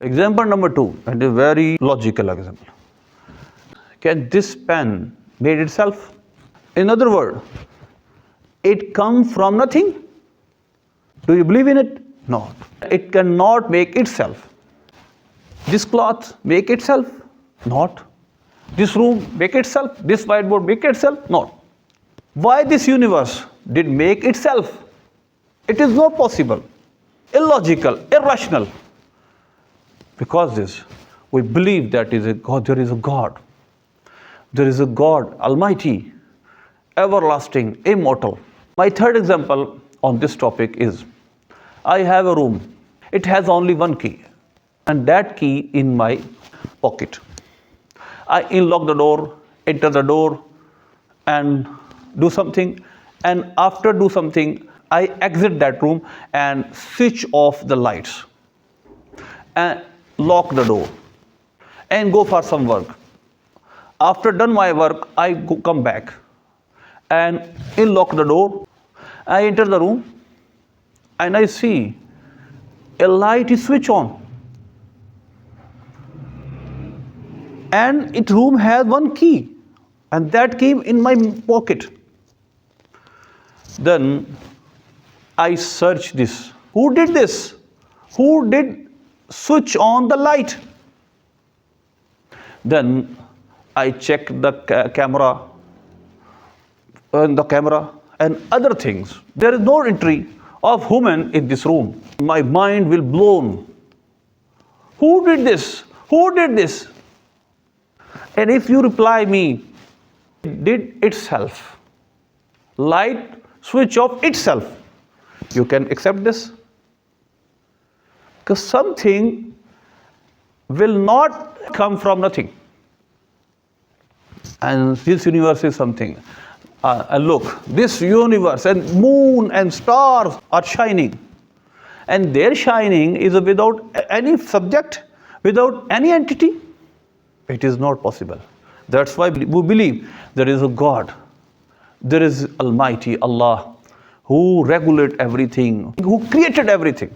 Example number 2, and a very logical example. Can this pen made itself? In other words, it come from nothing. Do you believe in it? No. It cannot make itself. This cloth make itself? Not. This room make itself? This whiteboard make itself? Not. Why this universe did make itself? It is not possible, illogical, irrational. Because this, we believe that there is a God. There is a God, Almighty, everlasting, immortal. My third example on this topic is, I have a room. It has only one key, and that key in my pocket. I unlock the door, enter the door, and do something. And after do something, I exit that room and switch off the lights and lock the door and go for some work. After done my work, I come back and unlock the door. I enter the room and I see a light is switched on. And it room has one key, and that key in my pocket. Then I search this. Who did this? Who did switch on the light? Then I check the camera and other things. There is no entry of human in this room. My mind will blown. Who did this? Who did this? And if you reply me, it did itself. Light switch off itself. You can accept this? Because something will not come from nothing. And this universe is something. Look, this universe and moon and stars are shining. And their shining is without any subject, without any entity. It is not possible. That's why we believe there is a God. There is Almighty Allah who regulates everything, who created everything.